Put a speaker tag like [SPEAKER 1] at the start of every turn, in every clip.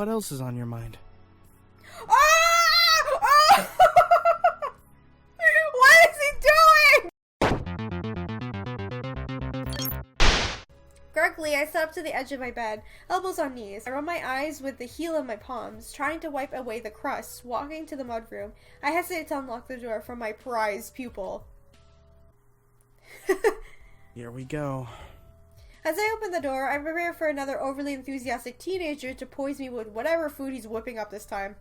[SPEAKER 1] What else is on your mind?
[SPEAKER 2] Oh! Oh! What is he doing? Gurgly, I sat up to the edge of my bed, elbows on knees. I rubbed my eyes with the heel of my palms, trying to wipe away the crust. Walking to the mudroom, I hesitated to unlock the door from my prized pupil.
[SPEAKER 1] Here we go.
[SPEAKER 2] As I open the door, I prepare for another overly enthusiastic teenager to poison me with whatever food he's whipping up this time.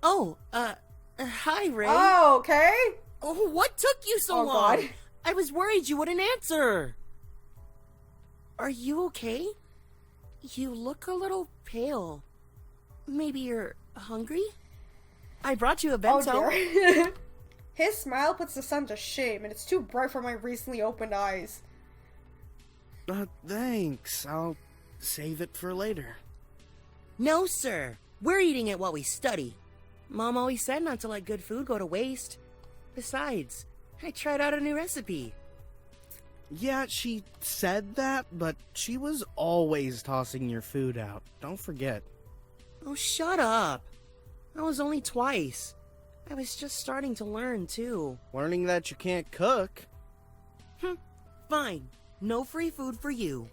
[SPEAKER 3] Oh, hi, Ray.
[SPEAKER 2] Oh, okay.
[SPEAKER 3] Oh, what took you so long?
[SPEAKER 2] God.
[SPEAKER 3] I was worried you wouldn't answer. Are you okay? You look a little pale. Maybe you're hungry? I brought you a bento.
[SPEAKER 2] Oh, dear. His smile puts the sun to shame, and it's too bright for my recently opened eyes.
[SPEAKER 1] Thanks. I'll save it for later.
[SPEAKER 3] No, sir. We're eating it while we study. Mom always said not to let good food go to waste. Besides, I tried out a new recipe.
[SPEAKER 1] Yeah, she said that, but she was always tossing your food out. Don't forget.
[SPEAKER 3] Oh, shut up. I was only twice. I was just starting to learn, too.
[SPEAKER 1] Learning that you can't cook.
[SPEAKER 3] Fine. No free food for you.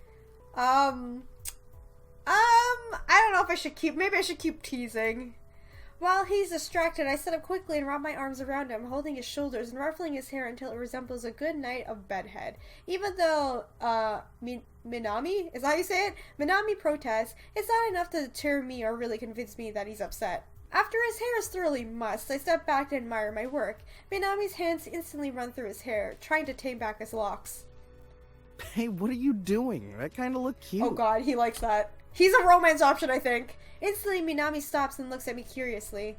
[SPEAKER 2] I don't know if I should maybe I should keep teasing. While he's distracted, I sit up quickly and wrap my arms around him, holding his shoulders and ruffling his hair until it resembles a good night of bedhead. Even though, Minami? Is that how you say it? Minami protests, it's not enough to deter me or really convince me that he's upset. After his hair is thoroughly mussed, I step back to admire my work. Minami's hands instantly run through his hair, trying to tame back his locks.
[SPEAKER 1] Hey, what are you doing? That kind of look cute.
[SPEAKER 2] Oh god, he likes that. He's a romance option, I think. Instantly, Minami stops and looks at me curiously.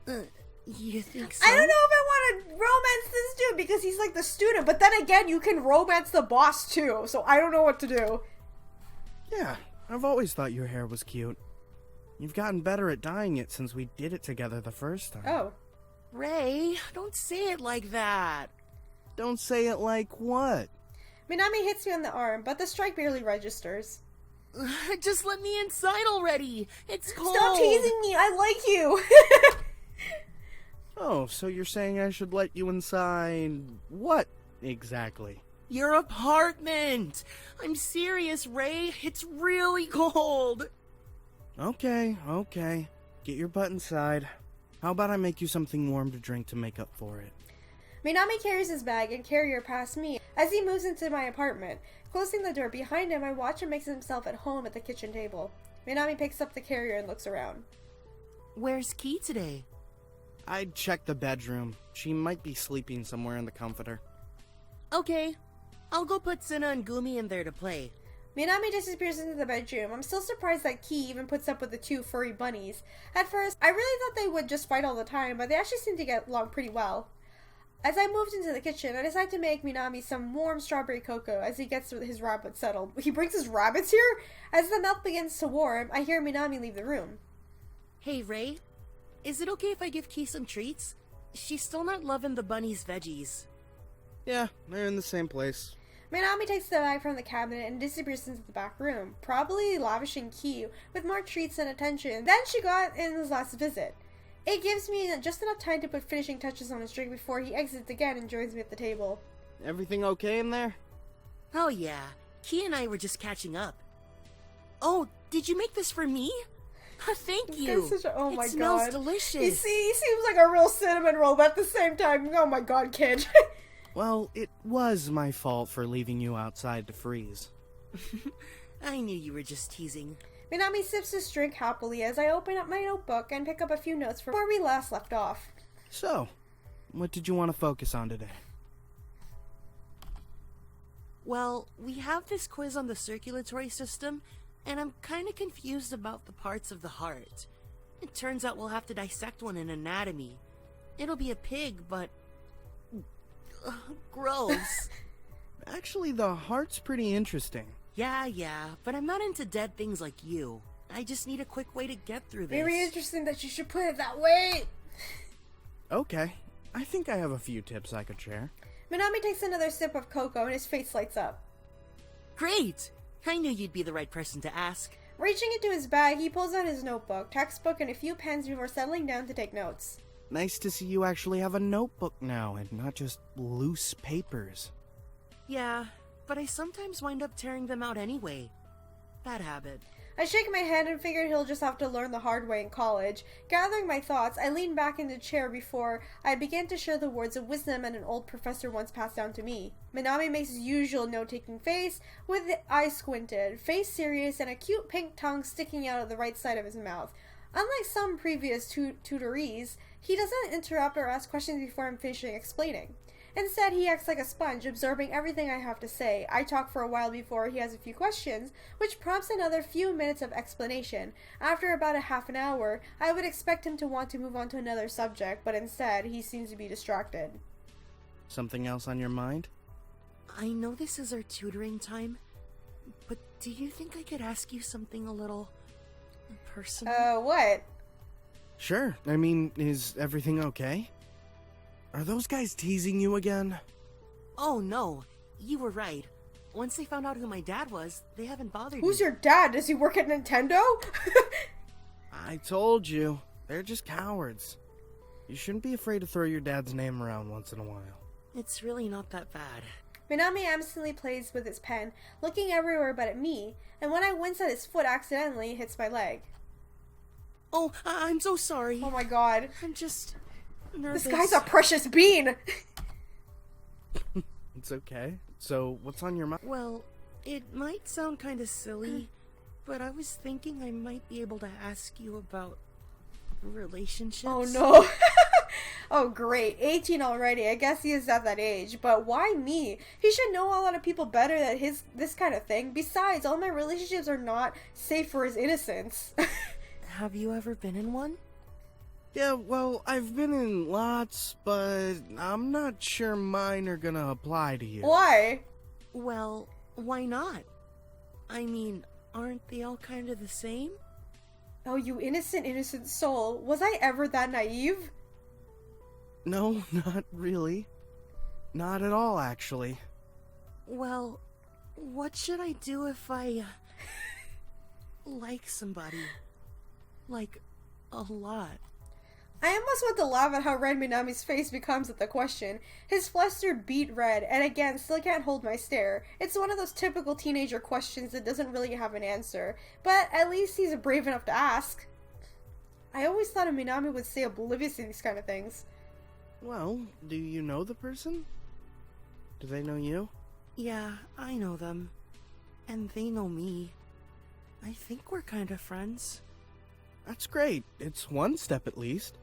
[SPEAKER 3] You think so?
[SPEAKER 2] I don't know if I want to romance this dude because he's like the student, but then again, you can romance the boss too, so I don't know what to do.
[SPEAKER 1] Yeah, I've always thought your hair was cute. You've gotten better at dyeing it since we did it together the first time.
[SPEAKER 2] Oh.
[SPEAKER 3] Ray, don't say it like that.
[SPEAKER 1] Don't say it like what?
[SPEAKER 2] Minami hits me on the arm, but the strike barely registers.
[SPEAKER 3] Just let me inside already. It's cold.
[SPEAKER 2] Stop teasing me. I like you.
[SPEAKER 1] Oh, so you're saying I should let you inside what exactly?
[SPEAKER 3] Your apartment. I'm serious, Ray. It's really cold.
[SPEAKER 1] Okay. Get your butt inside. How about I make you something warm to drink to make up for it?
[SPEAKER 2] Minami carries his bag and carrier past me as he moves into my apartment. Closing the door behind him, I watch him make himself at home at the kitchen table. Minami picks up the carrier and looks around.
[SPEAKER 3] Where's Key today?
[SPEAKER 1] I'd check the bedroom. She might be sleeping somewhere in the comforter.
[SPEAKER 3] Okay. I'll go put Senna and Gumi in there to play.
[SPEAKER 2] Minami disappears into the bedroom. I'm still surprised that Key even puts up with the two furry bunnies. At first, I really thought they would just fight all the time, but they actually seem to get along pretty well. As I moved into the kitchen, I decided to make Minami some warm strawberry cocoa as he gets his rabbits settled. He brings his rabbits here? As the milk begins to warm, I hear Minami leave the room.
[SPEAKER 3] Hey, Ray. Is it okay if I give Key some treats? She's still not loving the bunny's veggies.
[SPEAKER 1] Yeah, they're in the same place.
[SPEAKER 2] Minami takes the bag from the cabinet and disappears into the back room, probably lavishing Key with more treats and attention than she got in his last visit. It gives me just enough time to put finishing touches on his drink before he exits again and joins me at the table.
[SPEAKER 1] Everything okay in there?
[SPEAKER 3] Oh yeah, Key and I were just catching up. Oh, did you make this for me? Thank you.
[SPEAKER 2] Oh my god.
[SPEAKER 3] It smells delicious.
[SPEAKER 2] He seems like a real cinnamon roll, but at the same time, oh my god, kid.
[SPEAKER 1] Well, it was my fault for leaving you outside to freeze.
[SPEAKER 3] I knew you were just teasing.
[SPEAKER 2] Minami sips his drink happily as I open up my notebook and pick up a few notes from where we last left off.
[SPEAKER 1] So, what did you want to focus on today?
[SPEAKER 3] Well, we have this quiz on the circulatory system, and I'm kinda confused about the parts of the heart. It turns out we'll have to dissect one in anatomy. It'll be a pig, but... gross.
[SPEAKER 1] Actually, the heart's pretty interesting.
[SPEAKER 3] Yeah, but I'm not into dead things like you. I just need a quick way to get through this.
[SPEAKER 2] Very interesting that you should put it that way.
[SPEAKER 1] Okay, I think I have a few tips I could share.
[SPEAKER 2] Minami takes another sip of cocoa and his face lights up.
[SPEAKER 3] Great! I knew you'd be the right person to ask.
[SPEAKER 2] Reaching into his bag, he pulls out his notebook, textbook, and a few pens before settling down to take notes.
[SPEAKER 1] Nice to see you actually have a notebook now and not just loose papers.
[SPEAKER 3] Yeah, but I sometimes wind up tearing them out anyway. Bad habit.
[SPEAKER 2] I shake my head and figured he'll just have to learn the hard way in college. Gathering my thoughts, I lean back in the chair before I begin to share the words of wisdom that an old professor once passed down to me. Minami makes his usual note-taking face, with the eyes squinted, face serious, and a cute pink tongue sticking out of the right side of his mouth. Unlike some previous tutorees, he doesn't interrupt or ask questions before I'm finishing explaining. Instead, he acts like a sponge, absorbing everything I have to say. I talk for a while before he has a few questions, which prompts another few minutes of explanation. After about a half an hour, I would expect him to want to move on to another subject, but instead, he seems to be distracted.
[SPEAKER 1] Something else on your mind?
[SPEAKER 3] I know this is our tutoring time, but do you think I could ask you something a little personal?
[SPEAKER 2] What?
[SPEAKER 1] Sure. I mean, is everything okay? Are those guys teasing you again?
[SPEAKER 3] Oh no, you were right. Once they found out who my dad was, they haven't bothered
[SPEAKER 2] Who's
[SPEAKER 3] me.
[SPEAKER 2] your dad? Does he work at Nintendo?
[SPEAKER 1] I told you. They're just cowards. You shouldn't be afraid to throw your dad's name around once in a while.
[SPEAKER 3] It's really not that bad.
[SPEAKER 2] Minami absently plays with his pen, looking everywhere but at me, and when I wince at his foot accidentally, it hits my leg.
[SPEAKER 3] Oh, I'm so sorry.
[SPEAKER 2] Oh my god.
[SPEAKER 3] I'm just nervous.
[SPEAKER 2] This guy's a precious bean!
[SPEAKER 1] It's okay. So, what's on your mind?
[SPEAKER 3] Well, it might sound kind of silly, but I was thinking I might be able to ask you about relationships.
[SPEAKER 2] Oh no. Oh great, 18 already. I guess he is at that age, but why me? He should know a lot of people better than this kind of thing. Besides, all my relationships are not safe for his innocence.
[SPEAKER 3] Have you ever been in one?
[SPEAKER 1] Yeah, well, I've been in lots, but I'm not sure mine are gonna apply to you.
[SPEAKER 2] Why?
[SPEAKER 3] Well, why not? I mean, aren't they all kind of the same?
[SPEAKER 2] Oh, you innocent soul. Was I ever that naive?
[SPEAKER 1] No, not really. Not at all, actually.
[SPEAKER 3] Well, what should I do if I like somebody? Like, a lot.
[SPEAKER 2] I almost want to laugh at how red Minami's face becomes at the question. His flustered beet red, and again, still can't hold my stare. It's one of those typical teenager questions that doesn't really have an answer, but at least he's brave enough to ask. I always thought a Minami would stay oblivious to these kind of things.
[SPEAKER 1] Well, do you know the person? Do they know you?
[SPEAKER 3] Yeah, I know them. And they know me. I think we're kind of friends.
[SPEAKER 1] That's great. It's one step at least.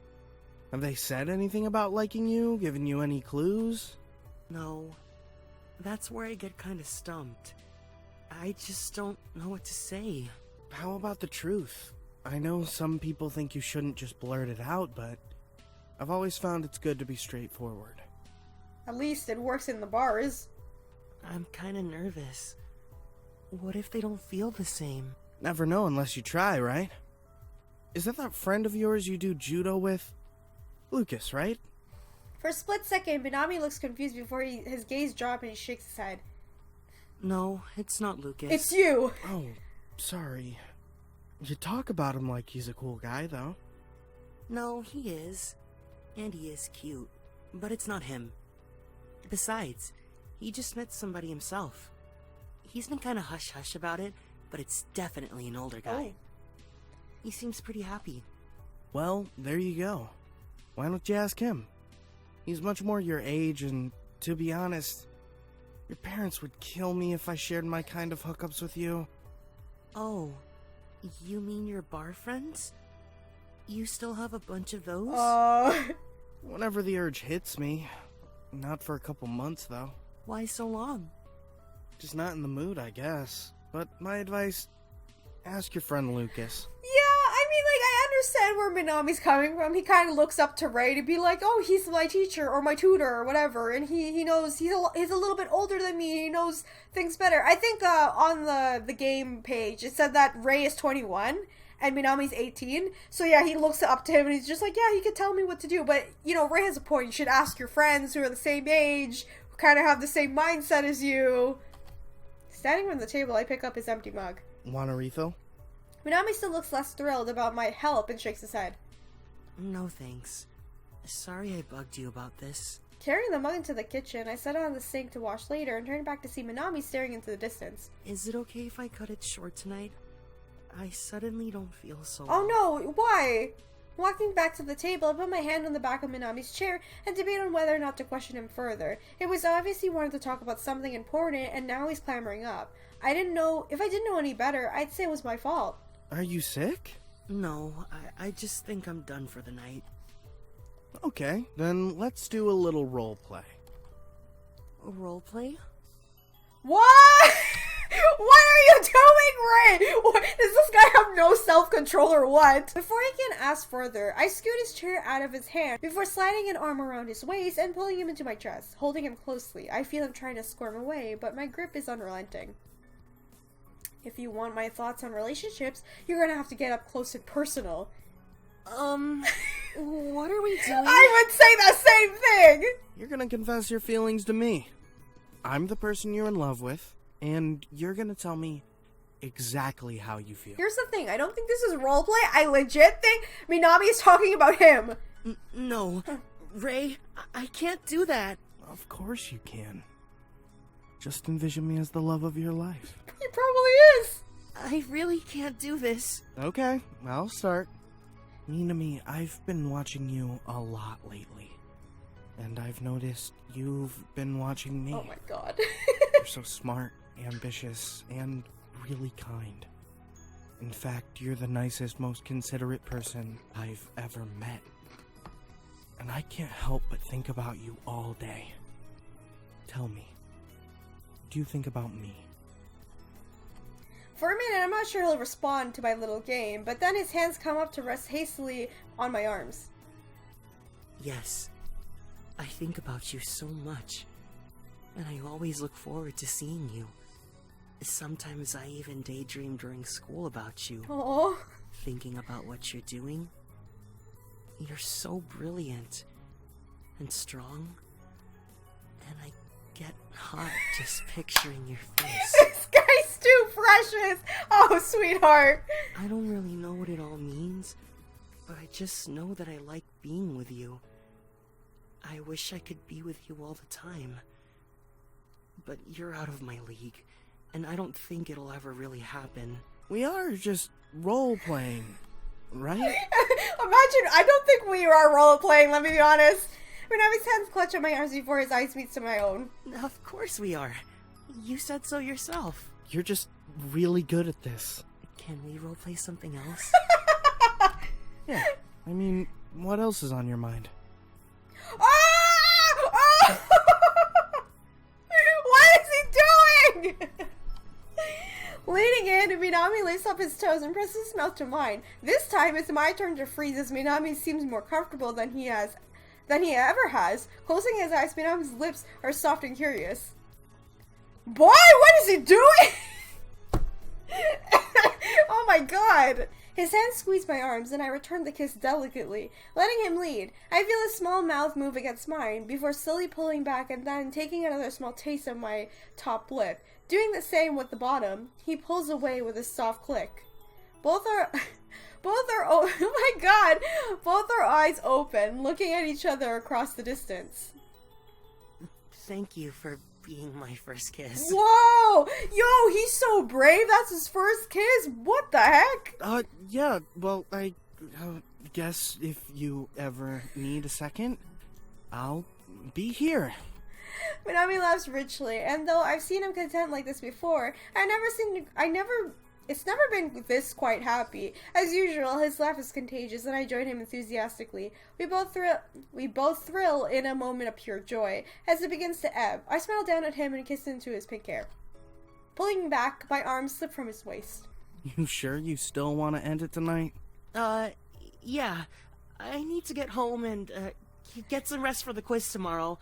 [SPEAKER 1] Have they said anything about liking you? Given you any clues?
[SPEAKER 3] No. That's where I get kind of stumped. I just don't know what to say.
[SPEAKER 1] How about the truth? I know some people think you shouldn't just blurt it out, but I've always found it's good to be straightforward.
[SPEAKER 2] At least it works in the bars.
[SPEAKER 3] I'm kind of nervous. What if they don't feel the same?
[SPEAKER 1] Never know unless you try, right? Is that friend of yours you do judo with? Lucas, right?
[SPEAKER 2] For a split second, Minami looks confused before his gaze drops and he shakes his head.
[SPEAKER 3] No, it's not Lucas.
[SPEAKER 2] It's you!
[SPEAKER 1] Oh, sorry. You talk about him like he's a cool guy, though.
[SPEAKER 3] No, he is. And he is cute. But it's not him. Besides, he just met somebody himself. He's been kind of hush-hush about it, but it's definitely an older guy.
[SPEAKER 2] Oh.
[SPEAKER 3] He seems pretty happy.
[SPEAKER 1] Well, there you go. Why don't you ask him? He's much more your age, and to be honest, your parents would kill me if I shared my kind of hookups with you.
[SPEAKER 3] Oh, you mean your bar friends? You still have a bunch of those?
[SPEAKER 1] Whenever the urge hits me. Not for a couple months, though.
[SPEAKER 3] Why so long?
[SPEAKER 1] Just not in the mood, I guess. But my advice, ask your friend Lucas.
[SPEAKER 2] Yeah, I mean, like, I understand where Minami's coming from. He kind of looks up to Rei to be like, oh, he's my teacher or my tutor or whatever, and he knows he's a little bit older than me. He knows things better. I think on the game page it said that Rei is 21 and Minami's 18. So yeah, he looks up to him and he's just like, yeah, he could tell me what to do. But you know, Rei has a point. You should ask your friends who are the same age, who kind of have the same mindset as you. Standing on the table, I pick up his empty mug.
[SPEAKER 1] Want a refill?
[SPEAKER 2] Minami still looks less thrilled about my help and shakes his head.
[SPEAKER 3] No thanks. Sorry I bugged you about this.
[SPEAKER 2] Carrying the mug into the kitchen, I set it on the sink to wash later and turned back to see Minami staring into the distance.
[SPEAKER 3] Is it okay if I cut it short tonight? I suddenly don't feel so
[SPEAKER 2] Oh no, why? Walking back to the table, I put my hand on the back of Minami's chair and debated on whether or not to question him further. It was obvious he wanted to talk about something important, and now he's clambering up. If I didn't know any better, I'd say it was my fault.
[SPEAKER 1] Are you sick?
[SPEAKER 3] No, I just think I'm done for the night.
[SPEAKER 1] Okay, then let's do a little role play.
[SPEAKER 3] Roleplay?
[SPEAKER 2] What? What are you doing, Ray? What? Does this guy have no self-control or what? Before he can ask further, I scoot his chair out of his hand before sliding an arm around his waist and pulling him into my chest, holding him closely. I feel him trying to squirm away, but my grip is unrelenting. If you want my thoughts on relationships, you're gonna have to get up close and personal.
[SPEAKER 3] What are we doing?
[SPEAKER 2] I would say the same thing!
[SPEAKER 1] You're gonna confess your feelings to me. I'm the person you're in love with, and you're gonna tell me exactly how you feel.
[SPEAKER 2] Here's the thing, I don't think this is roleplay. I legit think Minami is talking about him.
[SPEAKER 3] No. Ray, I can't do that.
[SPEAKER 1] Of course you can. Just envision me as the love of your life.
[SPEAKER 2] He probably is.
[SPEAKER 3] I really can't do this.
[SPEAKER 1] Okay, I'll start. Minami, I've been watching you a lot lately. And I've noticed you've been watching me.
[SPEAKER 2] Oh my god.
[SPEAKER 1] You're so smart, ambitious, and really kind. In fact, you're the nicest, most considerate person I've ever met. And I can't help but think about you all day. Tell me, do you think about me?
[SPEAKER 2] For a minute, I'm not sure he'll respond to my little game, but then his hands come up to rest hastily on my arms.
[SPEAKER 3] Yes. I think about you so much. And I always look forward to seeing you. Sometimes I even daydream during school about you.
[SPEAKER 2] Oh.
[SPEAKER 3] Thinking about what you're doing. You're so brilliant. And strong. And I get hot just picturing your face.
[SPEAKER 2] This guy's too precious. Oh, sweetheart.
[SPEAKER 3] I don't really know what it all means, but I just know that I like being with you. I wish I could be with you all the time. But you're out of my league, and I don't think it'll ever really happen.
[SPEAKER 1] We are just role-playing, right?
[SPEAKER 2] Imagine, I don't think we are role-playing, let me be honest. Minami's hands clutch at my arms before his eyes meets to my own.
[SPEAKER 3] Of course we are. You said so yourself.
[SPEAKER 1] You're just really good at this.
[SPEAKER 3] Can we roleplay something else?
[SPEAKER 1] Yeah, I mean, what else is on your mind?
[SPEAKER 2] Ah! Oh! What is he doing? Leaning in, Minami lifts up his toes and presses his mouth to mine. This time it's my turn to freeze as Minami seems more comfortable than he ever has. Closing his eyes, Minami's lips are soft and curious. Boy, what is he doing? Oh my god. His hands squeeze my arms, and I return the kiss delicately, letting him lead. I feel his small mouth move against mine, before slowly pulling back and then taking another small taste of my top lip. Doing the same with the bottom, he pulls away with a soft click. Both are oh my god! Both our eyes open, looking at each other across the distance.
[SPEAKER 3] Thank you for being my first kiss.
[SPEAKER 2] Whoa! Yo, he's so brave. That's his first kiss. What the heck?
[SPEAKER 1] Yeah, well, I guess if you ever need a second, I'll be here.
[SPEAKER 2] Minami laughs richly, and though I've seen him content like this before, it's never been this quite happy. As usual, his laugh is contagious, and I join him enthusiastically. We both thrill in a moment of pure joy. As it begins to ebb, I smile down at him and kiss into his pink hair. Pulling back, my arms slip from his waist.
[SPEAKER 1] You sure you still want to end it tonight?
[SPEAKER 3] Yeah. I need to get home and, get some rest for the quiz tomorrow.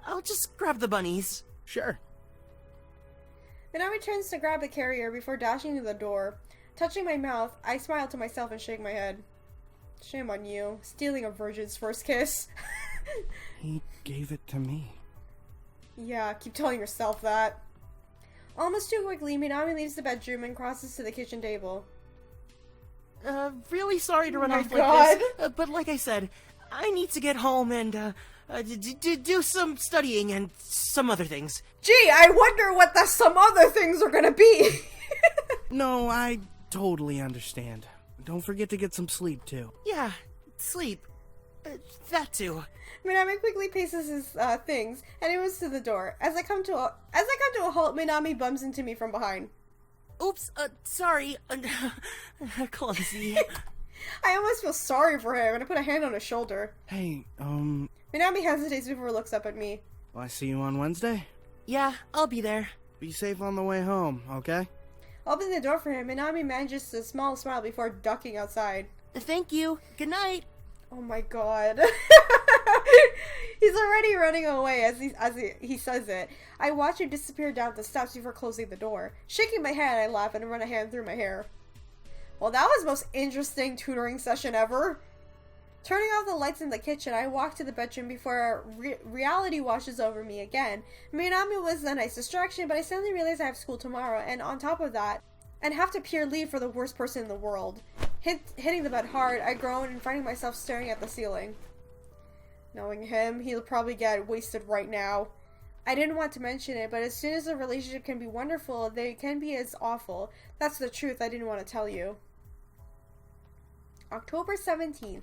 [SPEAKER 3] I'll just grab the bunnies.
[SPEAKER 1] Sure.
[SPEAKER 2] Minami turns to grab the carrier before dashing to the door. Touching my mouth, I smile to myself and shake my head. Shame on you, stealing a virgin's first kiss.
[SPEAKER 1] He gave it to me.
[SPEAKER 2] Yeah, keep telling yourself that. Almost too quickly, Minami leaves the bedroom and crosses to the kitchen table.
[SPEAKER 3] Really sorry to run
[SPEAKER 2] my
[SPEAKER 3] off
[SPEAKER 2] God.
[SPEAKER 3] like this, but like I said, I need to get home and, do some studying and some other things.
[SPEAKER 2] Gee, I wonder what the some other things are gonna be!
[SPEAKER 1] No, I totally understand. Don't forget to get some sleep, too.
[SPEAKER 3] Yeah, sleep. That too.
[SPEAKER 2] Minami quickly paces his things, and he moves to the door. As I come to a halt, Minami bumps into me from behind.
[SPEAKER 3] Oops, sorry. Clumsy.
[SPEAKER 2] I almost feel sorry for him, and I put a hand on his shoulder.
[SPEAKER 1] Hey,
[SPEAKER 2] Minami hesitates before he looks up at me.
[SPEAKER 1] will I see you on Wednesday?
[SPEAKER 3] Yeah, I'll be there.
[SPEAKER 1] Be safe on the way home, okay?
[SPEAKER 2] Opening the door for him, Minami manages a small smile before ducking outside.
[SPEAKER 3] Thank you. Good night.
[SPEAKER 2] Oh my god. He's already running away as he says it. I watch him disappear down the steps before closing the door. Shaking my head, I laugh and run a hand through my hair. Well, that was the most interesting tutoring session ever. Turning off the lights in the kitchen, I walk to the bedroom before reality washes over me again. Minami was a nice distraction, but I suddenly realize I have school tomorrow, and on top of that, and have to peer leave for the worst person in the world. Hitting the bed hard, I groan and finding myself staring at the ceiling. Knowing him, he'll probably get wasted right now. I didn't want to mention it, but as soon as a relationship can be wonderful, they can be as awful. That's the truth I didn't want to tell you. October 17th.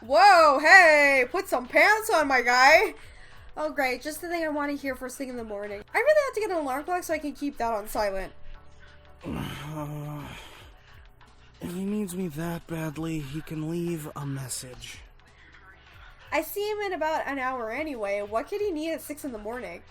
[SPEAKER 2] Whoa, hey! Put some pants on, my guy! Oh great, just the thing I want to hear first thing in the morning. I really have to get an alarm clock so I can keep that on silent.
[SPEAKER 1] If he needs me that badly, he can leave a message.
[SPEAKER 2] I see him in about an hour anyway. What could he need at 6 in the morning?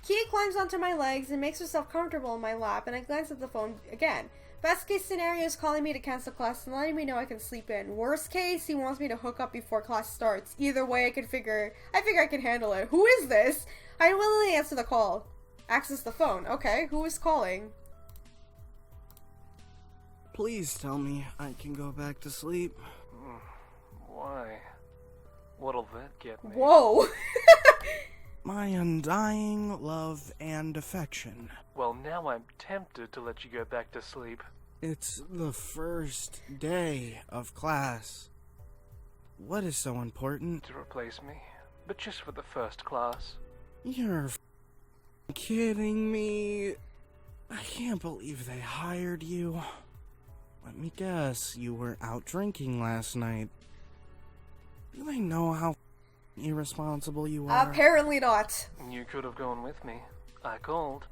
[SPEAKER 2] Kia climbs onto my legs and makes herself comfortable in my lap, and I glance at the phone again. Best case scenario is calling me to cancel class and letting me know I can sleep in. Worst case, he wants me to hook up before class starts. Either way, I figure I can handle it. Who is this? I willingly answer the call. Access the phone. Okay, who is calling?
[SPEAKER 1] Please tell me I can go back to sleep.
[SPEAKER 4] Why? What'll that get me?
[SPEAKER 2] Whoa!
[SPEAKER 1] My undying love and affection.
[SPEAKER 4] Well, now I'm tempted to let you go back to sleep.
[SPEAKER 1] It's the first day of class. What is so important?
[SPEAKER 4] To replace me, but just for the first class.
[SPEAKER 1] You're kidding me. I can't believe they hired you. Let me guess, you were out drinking last night. Do they know how irresponsible you are?
[SPEAKER 2] Apparently not.
[SPEAKER 4] You could have gone with me. I called.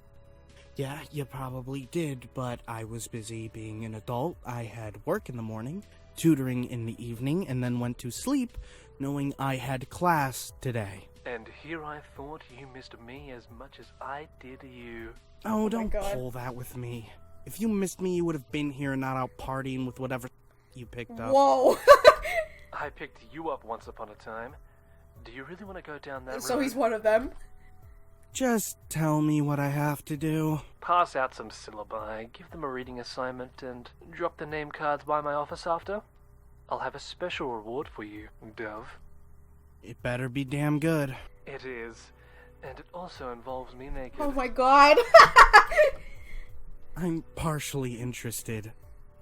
[SPEAKER 1] Yeah, you probably did, but I was busy being an adult. I had work in the morning, tutoring in the evening, and then went to sleep knowing I had class today.
[SPEAKER 4] And here I thought you missed me as much as I did you.
[SPEAKER 1] Oh,
[SPEAKER 2] my
[SPEAKER 1] don't
[SPEAKER 2] God.
[SPEAKER 1] pull that with me. If you missed me, you would have been here, not out partying with whatever you picked up.
[SPEAKER 2] Whoa.
[SPEAKER 4] I picked you up once upon a time. Do you really want to go down that road?
[SPEAKER 2] So he's one of them.
[SPEAKER 1] Just tell me what I have to do.
[SPEAKER 4] Pass out some syllabi, give them a reading assignment, and drop the name cards by my office after. I'll have a special reward for you, Dove.
[SPEAKER 1] It better be damn good.
[SPEAKER 4] It is. And it also involves me naked.
[SPEAKER 2] Oh my god.
[SPEAKER 1] I'm partially interested.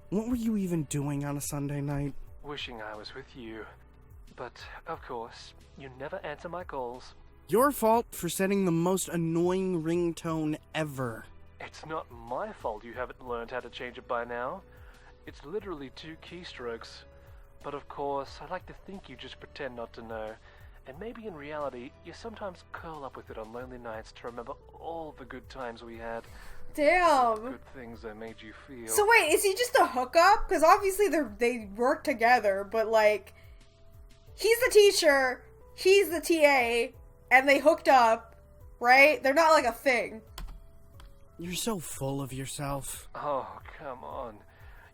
[SPEAKER 1] What were you even doing on a Sunday night?
[SPEAKER 4] Wishing I was with you. But, of course, you never answer my calls.
[SPEAKER 1] Your fault for setting the most annoying ringtone ever.
[SPEAKER 4] It's not my fault you haven't learned how to change it by now. It's literally 2 keystrokes. But of course, I like to think you just pretend not to know. And maybe in reality, you sometimes curl up with it on lonely nights to remember all the good times we had.
[SPEAKER 2] Damn.
[SPEAKER 4] Good things that made you feel.
[SPEAKER 2] So wait, is he just a hookup? Because obviously they work together, but like, he's the teacher, he's the TA, and they hooked up, right? They're not like a thing.
[SPEAKER 1] You're so full of yourself.
[SPEAKER 4] Oh, come on.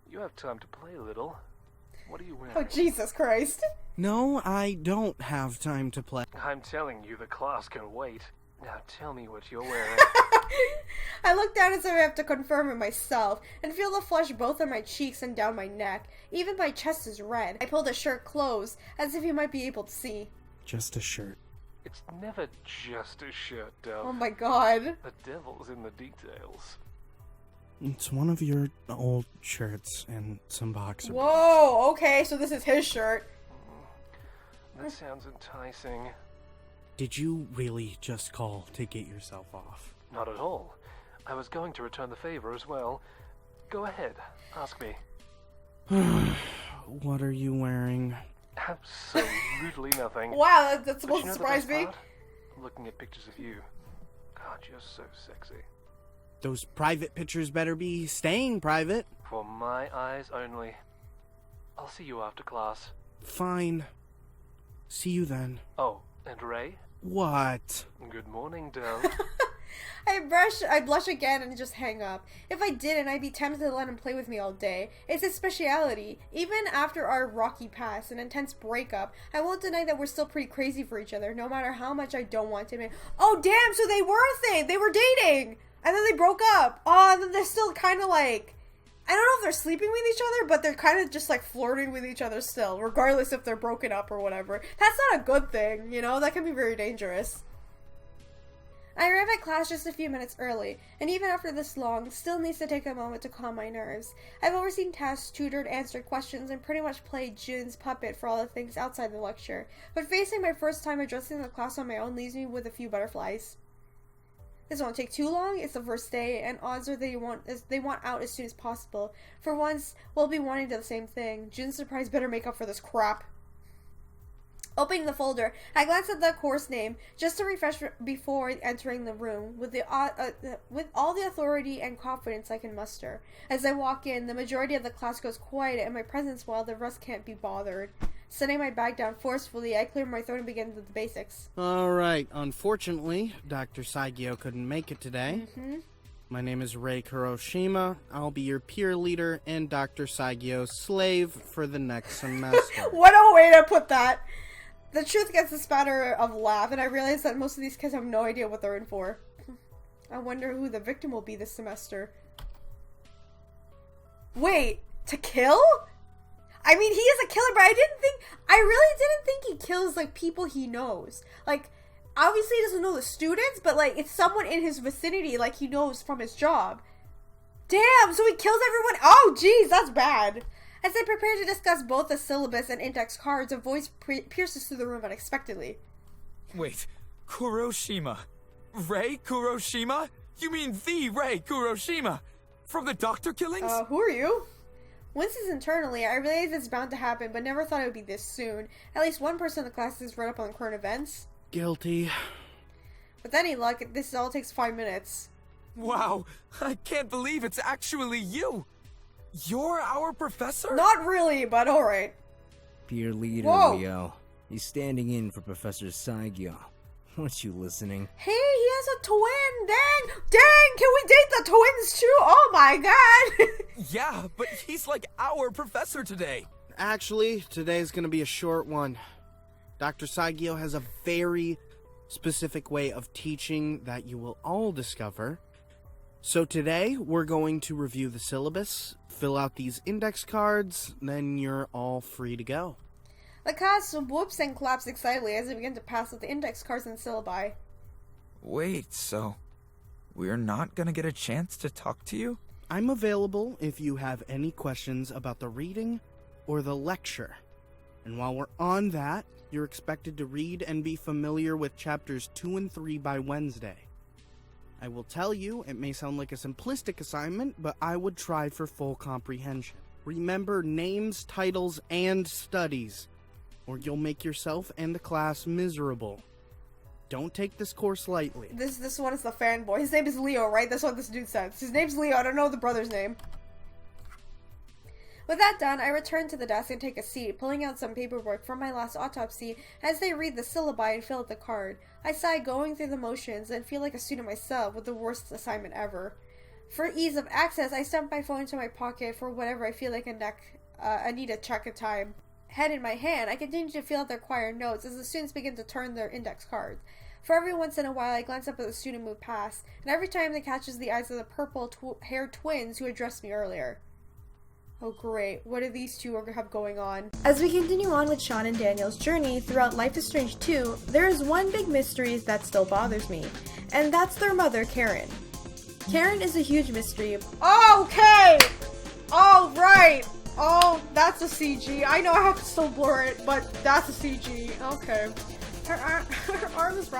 [SPEAKER 4] You have time to play a little. What are you wearing?
[SPEAKER 2] Oh, Jesus Christ.
[SPEAKER 1] No, I don't have time to play.
[SPEAKER 4] I'm telling you, the class can wait. Now tell me what you're wearing.
[SPEAKER 2] I look down as if I have to confirm it myself, and feel the flush both on my cheeks and down my neck. Even my chest is red. I pull the shirt close, as if you might be able to see.
[SPEAKER 1] Just a shirt.
[SPEAKER 4] It's never just a shirt, Dove.
[SPEAKER 2] Oh my god.
[SPEAKER 4] The devil's in the details.
[SPEAKER 1] It's one of your old shirts and some boxer briefs.
[SPEAKER 2] Whoa, okay, so this is his shirt.
[SPEAKER 4] That sounds enticing.
[SPEAKER 1] Did you really just call to get yourself off?
[SPEAKER 4] Not at all. I was going to return the favor as well. Go ahead, ask me.
[SPEAKER 1] What are you wearing?
[SPEAKER 4] Absolutely nothing.
[SPEAKER 2] Wow, that's
[SPEAKER 4] But
[SPEAKER 2] supposed
[SPEAKER 4] you
[SPEAKER 2] to
[SPEAKER 4] know the
[SPEAKER 2] surprise
[SPEAKER 4] best
[SPEAKER 2] me.
[SPEAKER 4] part? I'm looking at pictures of you. God, you're so sexy.
[SPEAKER 1] Those private pictures better be staying private.
[SPEAKER 4] For my eyes only. I'll see you after class.
[SPEAKER 1] Fine. See you then.
[SPEAKER 4] Oh, and Ray?
[SPEAKER 1] What?
[SPEAKER 4] Good morning, Dove.
[SPEAKER 2] I blush again and just hang up. If I didn't, I'd be tempted to let him play with me all day. It's his speciality. Even after our rocky past and intense breakup, I won't deny that we're still pretty crazy for each other, no matter how much I don't want to admit. Oh damn, so they were a thing! They were dating! And then they broke up! Oh, and then they're still kinda like... I don't know if they're sleeping with each other, but they're kind of just like flirting with each other still, regardless if they're broken up or whatever. That's not a good thing, you know? That can be very dangerous. I arrive at class just a few minutes early, and even after this long, still needs to take a moment to calm my nerves. I've overseen tasks, tutored, answered questions, and pretty much played Jun's puppet for all the things outside the lecture. But facing my first time addressing the class on my own leaves me with a few butterflies. This won't take too long, it's the first day, and odds are they want out as soon as possible. For once, we'll be wanting to do the same thing. Jun's surprise better make up for this crap. Opening the folder, I glance at the course name, just to refresh before entering the room, with all the authority and confidence I can muster. As I walk in, the majority of the class goes quiet at my presence while the rest can't be bothered. Setting my bag down forcefully, I clear my throat and begin with the basics.
[SPEAKER 1] Alright, unfortunately, Dr. Saigyo couldn't make it today. My name is Rei Kuroshima. I'll be your peer leader and Dr. Saigyo's slave for the next semester.
[SPEAKER 2] What a way to put that! The truth gets the spatter of laugh, and I realize that most of these kids have no idea what they're in for. I wonder who the victim will be this semester. Wait, to kill? I mean, he is a killer, but I really didn't think he kills, like, people he knows. Like, obviously he doesn't know the students, but, like, it's someone in his vicinity, like, he knows from his job. Damn, so he kills everyone? Oh, jeez, that's bad. As I prepare to discuss both the syllabus and index cards, a voice pierces through the room unexpectedly.
[SPEAKER 5] Wait, Kuroshima? Rei Kuroshima? You mean the Rei Kuroshima? From the doctor killings?
[SPEAKER 2] Who are you? Winces internally, I realize it's bound to happen, but never thought it would be this soon. At least one person in the class is read up on current events.
[SPEAKER 1] Guilty.
[SPEAKER 2] With any luck, this all takes 5 minutes.
[SPEAKER 5] Wow, I can't believe it's actually you! You're our professor?
[SPEAKER 2] Not really, but alright.
[SPEAKER 6] Peer leader,
[SPEAKER 2] Whoa.
[SPEAKER 6] Leo. He's standing in for Professor Saigyo. Aren't you listening?
[SPEAKER 2] Hey, he has a twin! Dang! Can we date the twins too? Oh my god!
[SPEAKER 5] Yeah, but he's like our professor today.
[SPEAKER 1] Actually, today's gonna be a short one. Dr. Saigyo has a very specific way of teaching that you will all discover. So today, we're going to review the syllabus, fill out these index cards, then you're all free to go.
[SPEAKER 2] The class whoops and claps excitedly as they begin to pass out the index cards and syllabi.
[SPEAKER 5] Wait, so we're not gonna get a chance to talk to you?
[SPEAKER 1] I'm available if you have any questions about the reading or the lecture. And while we're on that, you're expected to read and be familiar with chapters 2 and 3 by Wednesday. I will tell you, it may sound like a simplistic assignment, but I would try for full comprehension. Remember names, titles, and studies, or you'll make yourself and the class miserable. Don't take this course lightly.
[SPEAKER 2] This one is the fanboy. His name is Leo, right? That's what this dude says. His name's Leo. I don't know the brother's name. With that done, I return to the desk and take a seat, pulling out some paperwork from my last autopsy as they read the syllabi and fill out the card. I sigh, going through the motions, and feel like a student myself with the worst assignment ever. For ease of access, I stuff my phone into my pocket for whatever I feel like I need to check a time. Head in my hand, I continue to fill out the required notes as the students begin to turn their index cards. For every once in a while, I glance up at the student move past, and every time it catches the eyes of the purple-haired twins who addressed me earlier. Oh great, what do these two have going on? As we continue on with Sean and Daniel's journey throughout Life is Strange 2, there is one big mystery that still bothers me, and that's their mother, Karen. Karen is a huge mystery. Okay! Oh, right! Oh, that's a CG. I know I have to still blur it, but that's a CG. Okay. Her arm is wrapped